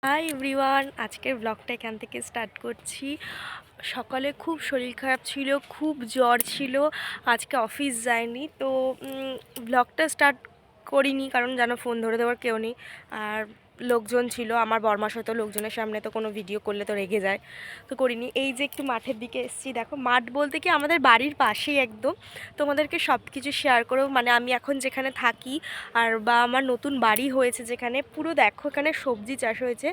Hi everyone, আজকের ব্লগটা এখান থেকে স্টার্ট করছি। সকালে খুব শরীর খারাপ ছিল, খুব জ্বর ছিল, আজকে অফিস যায়নি, তো ব্লগটা স্টার্ট করিনি কারণ জানো ফোন ধরে দেওয়ার কেউ নেই। আর লোকজন ছিল, আমার বরমাস হয়তো লোকজনের সামনে তো কোনো ভিডিও করলে তো রেগে যায়, তো করিনি। এই যে একটু মাঠের দিকে এসেছি, দেখো মাঠ বলতে কি আমাদের বাড়ির পাশেই একদম। তোমাদেরকে সব কিছু শেয়ার করো, মানে আমি এখন যেখানে থাকি আর বা আমার নতুন বাড়ি হয়েছে যেখানে, পুরো দেখো এখানে সবজি চাষ হয়েছে,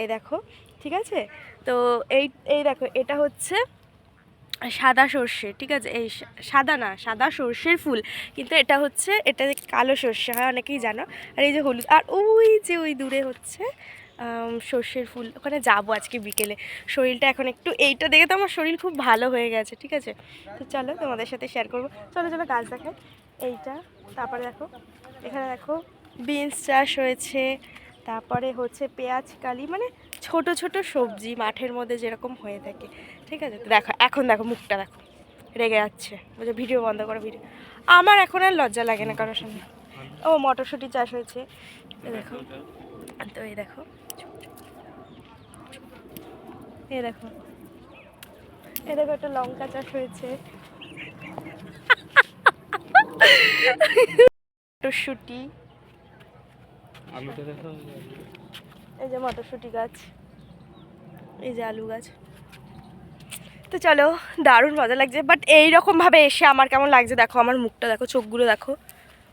এই দেখো, ঠিক আছে। তো এই এই দেখো, এটা হচ্ছে সাদা সর্ষে, ঠিক আছে। এই সাদা না, সাদা সর্ষের ফুল, কিন্তু এটা হচ্ছে, এটা কালো সর্ষে হয় অনেকেই জানো। আর এই যে হলুদ, আর ওই যে ওই দূরে হচ্ছে সর্ষের ফুল। ওখানে যাবো আজকে বিকেলে। শরীরটা এখন একটু, এইটা দেখে তো আমার শরীর খুব ভালো হয়ে গেছে, ঠিক আছে। তো চলো তোমাদের সাথে শেয়ার করবো, চলো চলো গাছ দেখায় এইটা। তারপরে দেখো এখানে দেখো বিনস চাষ হয়েছে, তারপরে হচ্ছে পেঁয়াজ কালি, মানে ছোট ছোট সবজি মাঠের মধ্যে যেরকম হয়ে থাকে, ঠিক আছে। তো দেখো এখন দেখো মুখটা দেখো, রেগে যাচ্ছে, বলছে ভিডিও বন্ধ করো ভিডিও। আমার এখন আর লজ্জা লাগে না কারোর সামনে। ও মটরশুঁটি চাষ হয়েছে, দেখো। তো এই দেখো, এই দেখো, এই দেখো একটা লঙ্কা চাষ হয়েছে, মটরশুঁটি, এই যে মটরশুঁটি গাছ, এই যে আলু গাছ। তো চলো, দারুণ মজা লাগছে, বাট এইরকমভাবে এসে আমার কেমন লাগছে দেখো, আমার মুখটা দেখো, চোখগুলো দেখো,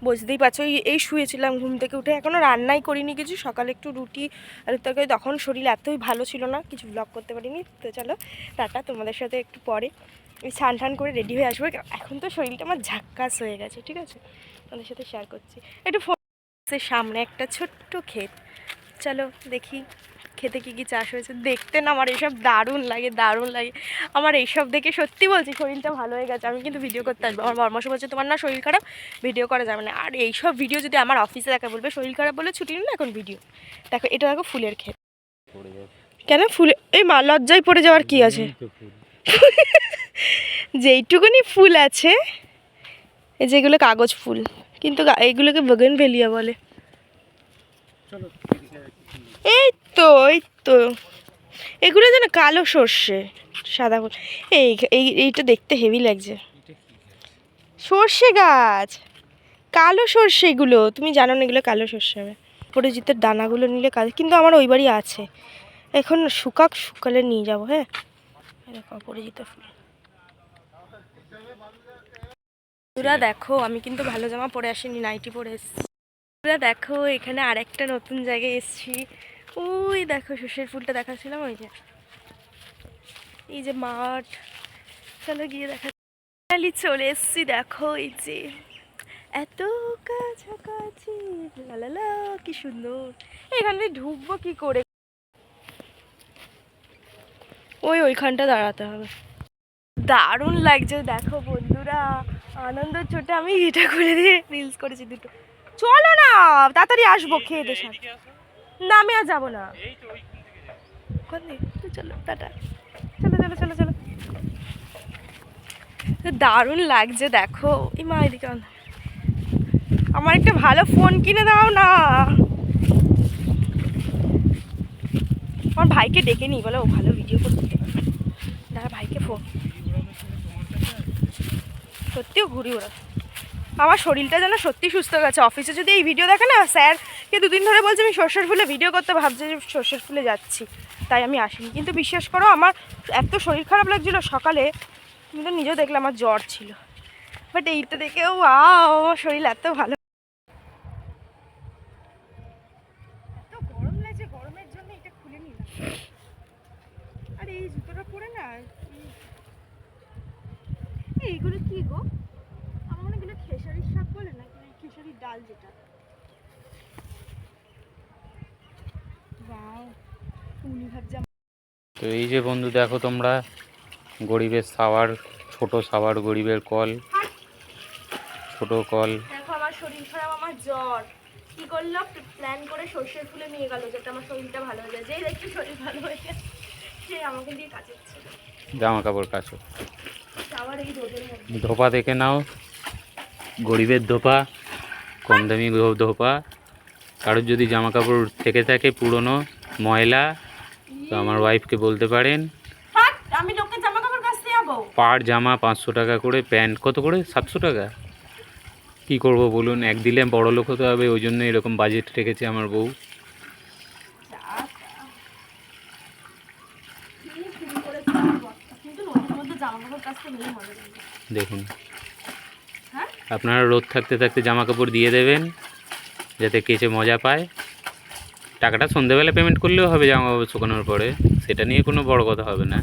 বুঝতেই পারছো। এই শুয়েছিলাম ঘুম থেকে উঠে, এখনও রান্নাই করিনি কিছু, সকালে একটু রুটি আর তরকারি, তখন শরীর এতই ভালো ছিল না, কিছু ব্লগ করতে পারিনি। তো চলো টাটা, তোমাদের সাথে একটু পরে স্নান টান করে রেডি হয়ে আসবো। এখন তো শরীরটা আমার ঝাক্কাস হয়ে গেছে, ঠিক আছে, তোমাদের সাথে শেয়ার করছি। একটু ফোনের সামনে একটা ছোট্ট ক্ষেত, চলো দেখি খেতে কী কী চাষ হয়েছে। দেখতে না আমার এইসব দারুণ লাগে, দারুণ লাগে আমার এইসব দেখে, সত্যি বলছি শরীরটা ভালো হয়ে গেছে। আমি কিন্তু ভিডিও করতে আসবো, আমার পরামর্শ বলছে তোমার না শরীর খারাপ, ভিডিও করা যাবে না। আর এইসব ভিডিও যদি আমার অফিসে দেখা বলবে শরীর খারাপ বলে ছুটি না এখন ভিডিও। দেখো এটা দেখো ফুলের ক্ষেত, কেন ফুল, এই মা লজ্জায় পড়ে যাওয়ার কি আছে, যেইটুকুনি ফুল আছে, এই যেগুলো কাগজ ফুল, কিন্তু এইগুলোকে বোগেনভেলিয়া বলে। এই তো, এই তো, এগুলো যেন কালো সর্ষে, সাদা ফুল। এইটা দেখতে হেভি লাগছে, সর্ষে গাছ, কালো সর্ষে এগুলো, তুমি জানো না এগুলো কালো সর্ষে হবে। অপরাজিতের দানাগুলো নিলে কাজ, কিন্তু আমার ওই বাড়ি আছে, এখন শুকালে নিয়ে যাবো। হ্যাঁ দেখো অপরাজিতা ফুল। তোরা দেখো আমি কিন্তু ভালো জামা পরে আসিনি, নাইটি পরে এসেছি। তোরা দেখো এখানে আরেকটা নতুন জায়গায় এসেছি, ওই দেখো সর্ষের ফুলটা দেখাচ্ছিলাম, ওই যে এই যে মাঠ, চলো গিয়ে দেখা। চলে এসছি দেখো, এই যে এত কাছাকাছি, লালালা কি সুন্দর। এখানে ঢুকবো কি করে, ওইখানটা দাঁড়াতে হবে। দারুণ লাগছে দেখো বন্ধুরা, আনন্দ ছোটে আমি এটা করে দিয়ে রিলস করেছি দুটো। চলো না তাড়াতাড়ি আসবো খেয়ে দে, না আমি আর যাবো না, চলো টাটা, চলো চলো চলো চলো। দারুণ লাগছে দেখো, এই মা এদিকে আমার একটা ভালো ফোন কিনে দাও না। আমার ভাইকে ডেকে নিই, বলে ও ভালো ভিডিও করতে, দাঁড়া ভাইকে ফোন, সত্যিও ঘুরি ওরা। আমার শরীরটা যেন সত্যি সুস্থ হয়ে গেছে। অফিসে যদি এই ভিডিও দেখে না, স্যারকে দুদিন ধরে বলছে আমি সর্ষের ফুলে ভিডিও করতে, ভাবছে যে সর্ষের ফুলে যাচ্ছি, তাই আমি আসিনি। কিন্তু বিশ্বাস করো আমার এত শরীর খারাপ লাগছিলো সকালে, তুমি তো নিজেও দেখলে আমার জ্বর ছিল, বাট এইটা দেখেও আমার শরীর এত ভালো। এত গরম লাগছে, গরমের জন্য এটা খুলে নিলাম। আর এই জুতোটা পরে না, এইগুলো কি গো, আমার মনে এগুলো খেসারির শাক বলে না, খেসারির ডাল যেটা। তো এই যে বন্ধু দেখো তোমরা, গরিবের সাওয়ার, ছোট সাওয়ার, গরিবের কল, ছোট কল। দেখো আমার শরীর খারাপ, আমার জ্বর, কি করলো প্ল্যান করে সর্ষের ফুলে নিয়ে গেল যাতে আমার শরীরটা ভালো হয়ে যায়। যেই দেখি শরীর ভালো হয়ে যায় সে আমাকে দিয়ে কাচাচ্ছে, জামা কাপড় কাচো, আবার এই রোদের মধ্যে। ধোপা দেখে নাও, গরিবের ধোপা, কম দামি ধোপা। কারোর যদি জামা কাপড় থেকে থাকে পুরনো, ময়লা, তো আমার ওয়াইফকে বলতে পারেন। থাক, আমি লোকের জামা কাপড় কাচতে যাবো। পার জামা 500 টাকা করে, প্যান্ট কত করে? 700 টাকা। কী করবো বলুন, এক দিলে বড় লোক হতে হবে, ওই জন্য এরকম বাজেট রেখেছে আমার বউ। কিন্তু নদীর মধ্যে জামা কাপড় কাচতে গেলে মজা লাগবে। দেখুন, হ্যাঁ, আপনারা রোদ থাকতে থাকতে জামা কাপড় দিয়ে দেবেন যাতে কেচে মজা পায়। টাকাটা সন্ধেবেলা পেমেন্ট করলেও হবে জামা কাপড় শুকানোর পরে, সেটা নিয়ে কোনো বড় কথা হবে না।